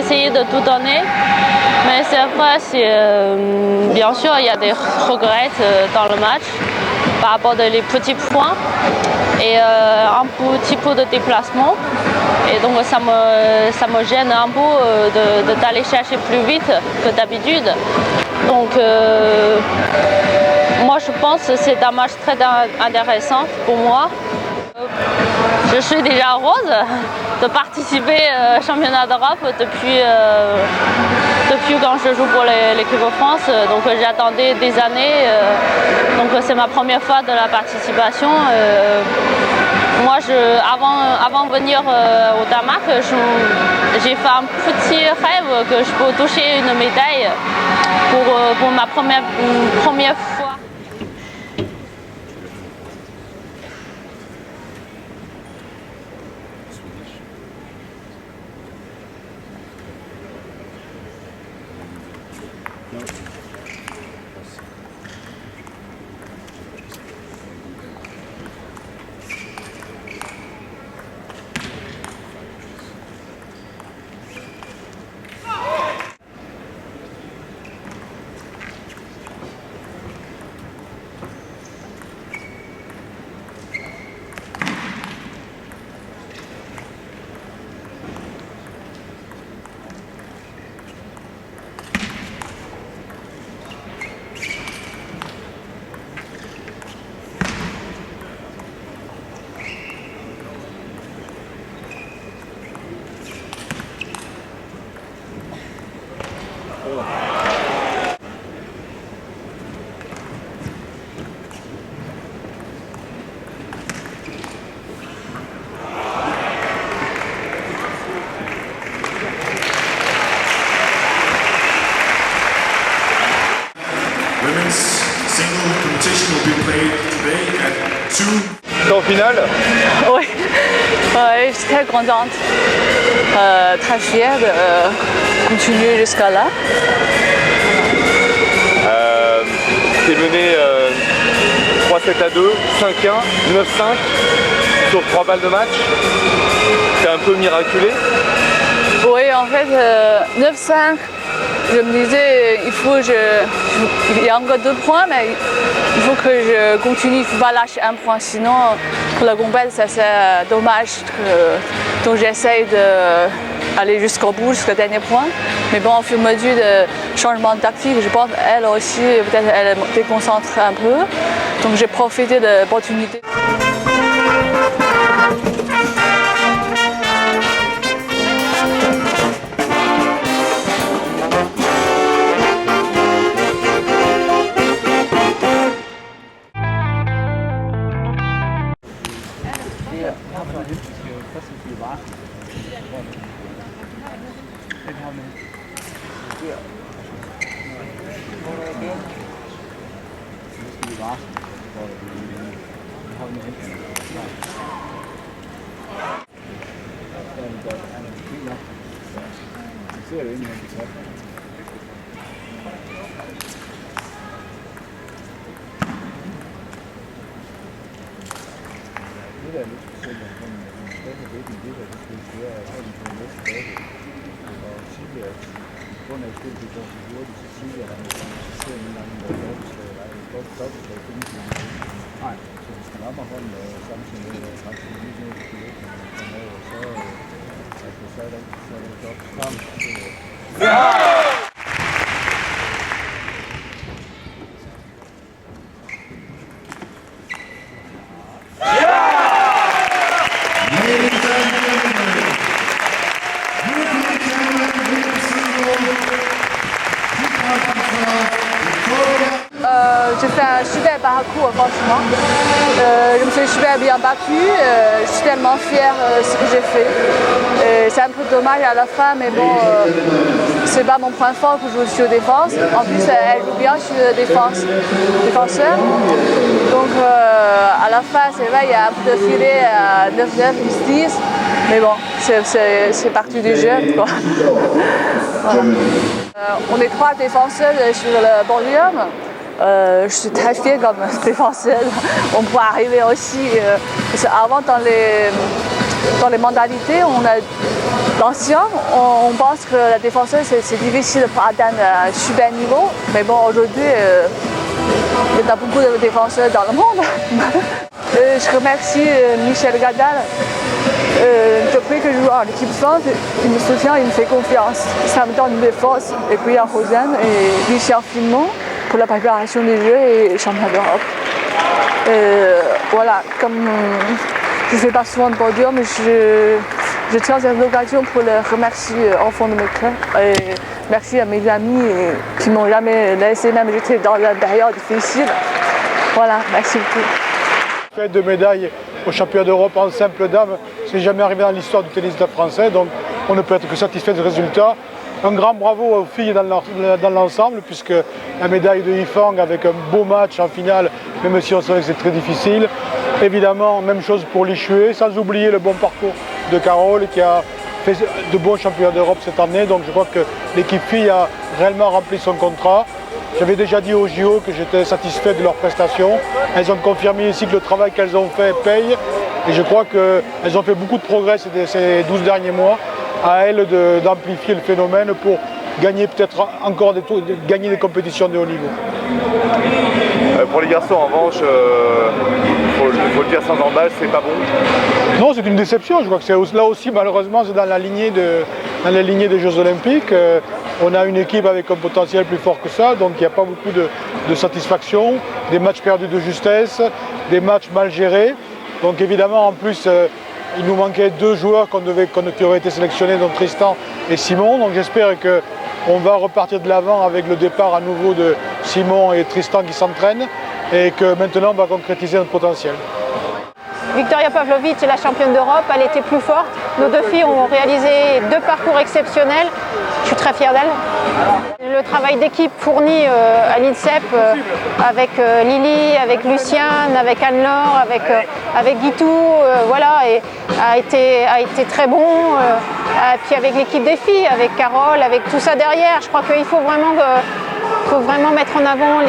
essayé de tout donner. Mais c'est vrai, bien sûr, il y a des regrets dans le match par rapport aux petits points et un petit peu de déplacement. Et donc ça me gêne un peu d'aller chercher plus vite que d'habitude. Donc moi je pense que c'est un match très intéressant pour moi. Je suis déjà heureuse de participer au championnat d'Europe depuis quand je joue pour l'équipe de France. Donc j'attendais des années. Donc c'est ma première fois de la participation. Moi, avant de venir au Danemark, j'ai fait un petit rêve que je peux toucher une médaille pour ma première fois. Women's single competition will be played today at 2. C'est en finale? Oui, ouais, je suis très contente, très fière de continuer jusqu'à là. T'es mené 3-7-2, 5-1, 9-5 sur 3 balles de match. C'est un peu miraculé. Oui, en fait, 9-5, je me disais, il y a encore 2 points, mais il faut que je continue, il ne faut pas lâcher 1 point, sinon pour la compète, ça c'est dommage. Donc j'essaye d'aller jusqu'au bout, jusqu'au dernier point. Mais bon, au fur et à mesure de changement de tactique, je pense qu'elle aussi, peut-être elle me déconcentre un peu. Donc j'ai profité de l'opportunité. J'ai fait un super parcours, franchement. Je me suis super bien battue. Je suis tellement fière de ce que j'ai fait. C'est un peu dommage à la fin, mais bon, c'est pas mon point fort que je joue sur défense. En plus, elle joue bien sur défenseur. Donc, à la fin, c'est vrai, il y a un peu de filet à 9-9, 10-10. Mais bon, c'est parti du jeu, quoi. Voilà. On est 3 défenseurs sur le podium. Je suis très fière comme défenseuse. On peut arriver aussi, parce qu'avant dans les dans les mentalités, on a l'ancien, on pense que la défenseuse c'est difficile pour atteindre un super niveau, mais bon aujourd'hui il y a beaucoup de défenseurs dans le monde. Je remercie Michel Gadal. Depuis que je joue en équipe de France, il me soutient, il me fait confiance. Ça me donne des forces. Et puis il y a Rosanne et Lucien Filmont pour la préparation des Jeux et championnat d'Europe. Voilà, comme je ne fais pas souvent de podium, mais je tiens cette occasion pour les remercier au fond de mes cœurs. Et merci à mes amis qui ne m'ont jamais laissé, même j'étais dans la période difficile. Voilà, merci beaucoup. Fait de médailles au championnat d'Europe en simple dame, c'est jamais arrivé dans l'histoire du tennis français, donc on ne peut être que satisfait du résultat. Un grand bravo aux filles dans l'ensemble, puisque la médaille de Yifang avec un beau match en finale, même si on savait que c'est très difficile. Évidemment, même chose pour Li Shuai, sans oublier le bon parcours de Carole qui a fait de bons championnats d'Europe cette année, donc je crois que l'équipe fille a réellement rempli son contrat. J'avais déjà dit aux JO que j'étais satisfait de leurs prestations. Elles ont confirmé ici que le travail qu'elles ont fait paye. Et je crois qu'elles ont fait beaucoup de progrès ces 12 derniers mois. À elles d'amplifier le phénomène pour gagner peut-être encore gagner des compétitions de haut niveau. Pour les garçons, en revanche, faut le dire sans embâche, c'est pas bon. Non, c'est une déception. Je crois que là aussi, malheureusement, c'est dans la lignée des Jeux Olympiques. On a une équipe avec un potentiel plus fort que ça, donc il n'y a pas beaucoup de satisfaction, des matchs perdus de justesse, des matchs mal gérés. Donc évidemment, en plus, il nous manquait 2 joueurs qui auraient été sélectionnés, dont Tristan et Simon. Donc j'espère qu'on va repartir de l'avant avec le départ à nouveau de Simon et Tristan qui s'entraînent et que maintenant on va concrétiser notre potentiel. Viktoria Pavlovic est la championne d'Europe, elle était plus forte. Nos 2 filles ont réalisé 2 parcours exceptionnels. Je suis très fière d'elles. Le travail d'équipe fourni à l'INSEP avec Lily, avec Luciane, avec Anne-Laure, avec Guitou, voilà, a été très bon. Puis avec l'équipe des filles, avec Carole, avec tout ça derrière, je crois qu'il faut vraiment mettre en avant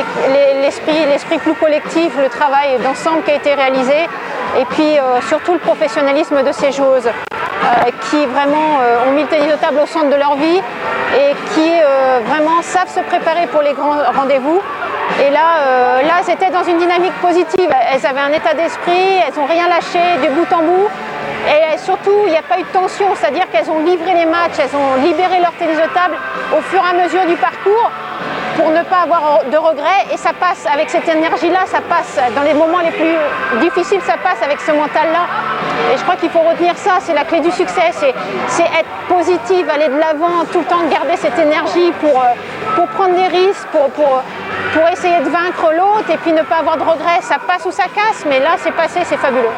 l'esprit plus collectif, le travail d'ensemble qui a été réalisé. Et puis surtout le professionnalisme de ces joueuses qui vraiment ont mis le tennis de table au centre de leur vie et qui vraiment savent se préparer pour les grands rendez-vous. Et là, elles étaient dans une dynamique positive. Elles avaient un état d'esprit, elles n'ont rien lâché du bout en bout. Et surtout, il n'y a pas eu de tension, c'est-à-dire qu'elles ont livré les matchs, elles ont libéré leur tennis de table au fur et à mesure du parcours pour ne pas avoir de regrets. Et ça passe avec cette énergie-là, ça passe dans les moments les plus difficiles, ça passe avec ce mental-là. Et je crois qu'il faut retenir ça, c'est la clé du succès, c'est être positive, aller de l'avant, tout le temps garder cette énergie pour prendre des risques, pour essayer de vaincre l'autre et puis ne pas avoir de regrets. Ça passe ou ça casse, mais là c'est passé, c'est fabuleux.